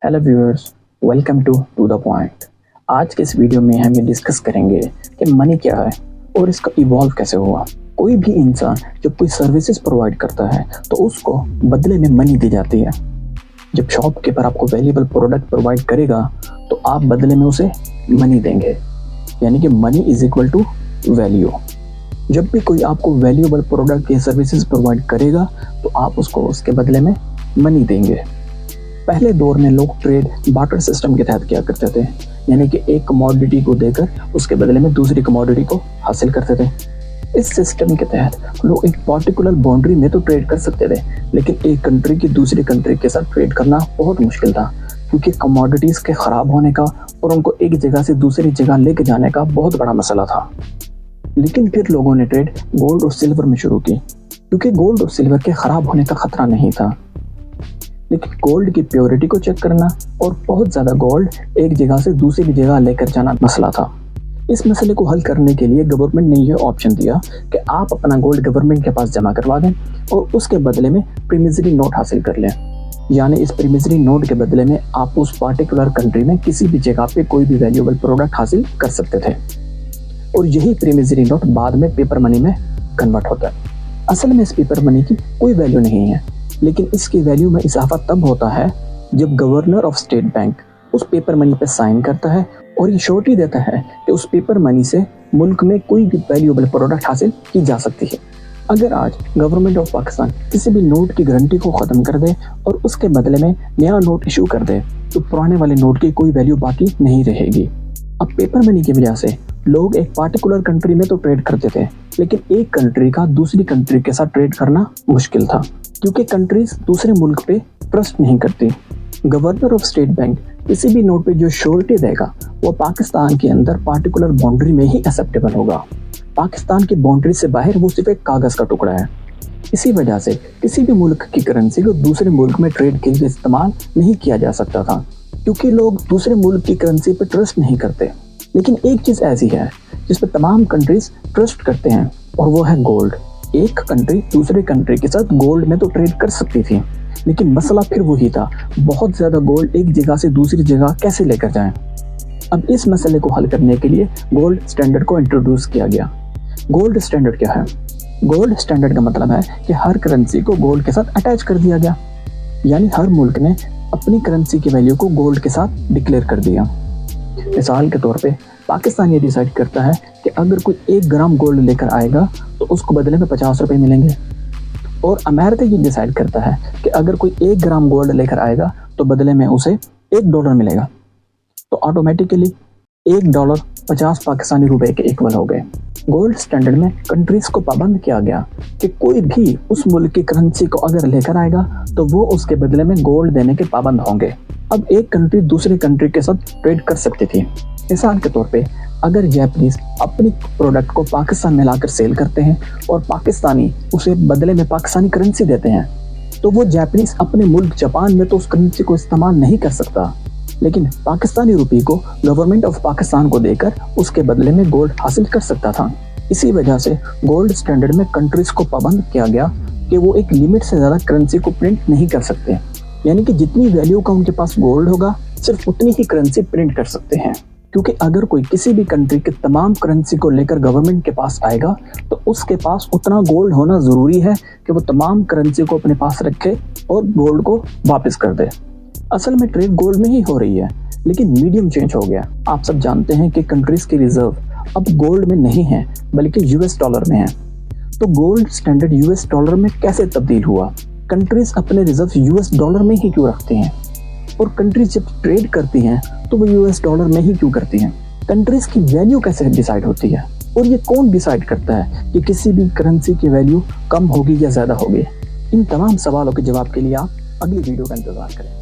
Hello viewers, welcome to the point. आज के इस वीडियो में हम ये डिस्कस करेंगे कि मनी क्या है और इसका इवॉल्व कैसे हुआ। कोई भी इंसान जब कोई सर्विसेज प्रोवाइड करता है तो उसको बदले में मनी दी जाती है। जब शॉपकीपर आपको वैल्यूएबल प्रोडक्ट प्रोवाइड करेगा तो आप बदले में उसे मनी देंगे, यानी कि money is equal to value. जब भी कोई आपको वैल्यूएबल प्रोडक्ट या सर्विसेज प्रोवाइड करेगा तो आप उसको उसके बदले में मनी देंगे। पहले दौर में लोग ट्रेड बार्टर सिस्टम के तहत किया करते थे, यानी कि एक कमोडिटी को देकर उसके बदले में दूसरी कमोडिटी को हासिल करते थे। इस सिस्टम के तहत लोग एक पर्टिकुलर बाउंड्री में तो ट्रेड कर सकते थे, लेकिन एक कंट्री की दूसरी कंट्री के साथ ट्रेड करना बहुत मुश्किल था, क्योंकि कमोडिटीज़ के ख़राब होने का और उनको एक जगह से दूसरी जगह लेके जाने का बहुत बड़ा मसला था। लेकिन फिर लोगों ने ट्रेड गोल्ड और सिल्वर में शुरू की, क्योंकि गोल्ड और सिल्वर के ख़राब होने का खतरा नहीं था। लेकिन गोल्ड की प्योरिटी को चेक करना और बहुत ज़्यादा गोल्ड एक जगह से दूसरी जगह लेकर जाना मसला था। इस मसले को हल करने के लिए गवर्नमेंट ने यह ऑप्शन दिया कि आप अपना गोल्ड गवर्नमेंट के पास जमा करवा दें और उसके बदले में प्रीमिजरी नोट हासिल कर लें। यानी इस प्रीमिजरी नोट के बदले में आप उस पार्टिकुलर कंट्री में किसी भी जगह पे कोई भी वैल्यूएबल प्रोडक्ट हासिल कर सकते थे, और यही प्रीमिजरी नोट बाद में पेपर मनी में कन्वर्ट होता है। असल में इस पेपर मनी की कोई वैल्यू नहीं है, लेकिन इसकी वैल्यू में इजाफा तब होता है जब गवर्नर ऑफ स्टेट बैंक उस पेपर मनी पर साइन करता है और ये श्योरिटी देता है कि उस पेपर मनी से मुल्क में कोई भी वैल्यूएबल प्रोडक्ट हासिल की जा सकती है। अगर आज गवर्नमेंट ऑफ पाकिस्तान किसी भी नोट की गारंटी को ख़त्म कर दे और उसके बदले में नया नोट इशू कर दे तो पुराने वाले नोट की कोई वैल्यू बाकी नहीं रहेगी। अब पेपर मनी की वजह से लोग एक पार्टिकुलर कंट्री में तो ट्रेड करते थे, लेकिन एक कंट्री का दूसरी कंट्री के साथ ट्रेड करना मुश्किल था, क्योंकि कंट्रीज दूसरे मुल्क पे ट्रस्ट नहीं करती। गवर्नर ऑफ स्टेट बैंक किसी भी नोट पे जो श्योरिटी देगा वो पाकिस्तान के अंदर पार्टिकुलर बाउंड्री में ही एक्सेप्टेबल होगा। पाकिस्तान की बाउंड्री से बाहर वो सिर्फ एक कागज़ का टुकड़ा है। इसी वजह से किसी भी मुल्क की करेंसी को दूसरे मुल्क में ट्रेड के लिए इस्तेमाल नहीं किया जा सकता था, क्योंकि लोग दूसरे मुल्क की करेंसी पे ट्रस्ट नहीं करते। लेकिन एक चीज़ ऐसी है जिस पर तमाम कंट्रीज ट्रस्ट करते हैं, और वो है गोल्ड। एक कंट्री दूसरे कंट्री के साथ गोल्ड में तो ट्रेड कर सकती थी, लेकिन मसला फिर वही था, बहुत ज़्यादा गोल्ड एक जगह से दूसरी जगह कैसे लेकर जाएं। अब इस मसले को हल करने के लिए गोल्ड स्टैंडर्ड को इंट्रोड्यूस किया गया। गोल्ड स्टैंडर्ड क्या है? गोल्ड स्टैंडर्ड का मतलब है कि हर करेंसी को गोल्ड के साथ अटैच कर दिया गया, यानी हर मुल्क ने अपनी करेंसी की वैल्यू को गोल्ड के साथ डिक्लेयर कर दिया। मिसाल के तौर पे पाकिस्तान ये डिसाइड करता है कि अगर कोई 1 ग्राम गोल्ड लेकर आएगा तो उसको बदले में 50 रुपये मिलेंगे, और अमेरिका ये डिसाइड करता है कि अगर कोई 1 ग्राम गोल्ड लेकर आएगा तो बदले में उसे $1 मिलेगा। तो ऑटोमेटिकली $1 50 पाकिस्तानी रुपए के इक्वल हो गए। गोल्ड स्टैंडर्ड में कंट्रीज को पाबंद किया गया कि कोई भी उस मुल्क की करेंसी को अगर लेकर आएगा तो वो उसके बदले में गोल्ड देने के पाबंद होंगे। अब एक कंट्री दूसरी कंट्री के साथ ट्रेड कर सकती थी। मिसाल के तौर पे अगर जापानीज अपनी प्रोडक्ट को पाकिस्तान में लाकर सेल करते हैं और पाकिस्तानी उसे बदले में पाकिस्तानी करेंसी देते हैं, तो वो जापानीज अपने मुल्क जापान में तो उस करेंसी को इस्तेमाल नहीं कर सकता, लेकिन पाकिस्तानी रुपये को गवर्नमेंट ऑफ पाकिस्तान को देकर उसके बदले में गोल्ड हासिल कर सकता था। इसी वजह से गोल्ड स्टैंडर्ड में कंट्रीज को पाबंद किया गया कि वो एक लिमिट से ज़्यादा करेंसी को प्रिंट नहीं कर सकते, यानी कि जितनी वैल्यू का उनके पास गोल्ड होगा सिर्फ उतनी ही करेंसी प्रिंट कर सकते हैं। क्योंकि अगर कोई किसी भी कंट्री के तमाम करेंसी को लेकर गवर्नमेंट के पास आएगा तो उसके पास उतना गोल्ड होना ज़रूरी है कि वो तमाम करेंसी को अपने पास रखे और गोल्ड को वापस कर दे। असल में ट्रेड गोल्ड में ही हो रही है, लेकिन मीडियम चेंज हो गया। आप सब जानते हैं कि कंट्रीज की रिजर्व अब गोल्ड में नहीं है बल्कि US डॉलर में है। तो गोल्ड स्टैंडर्ड US डॉलर में कैसे तब्दील हुआ? कंट्रीज अपने रिजर्व US डॉलर में ही क्यों रखती हैं? और कंट्रीज जब ट्रेड करती हैं तो वो US डॉलर में ही क्यों करती हैं? कंट्रीज की वैल्यू कैसे डिसाइड होती है? और ये कौन डिसाइड करता है कि किसी भी करेंसी की वैल्यू कम होगी या ज़्यादा होगी? इन तमाम सवालों के जवाब के लिए आप अगली वीडियो का इंतज़ार करें।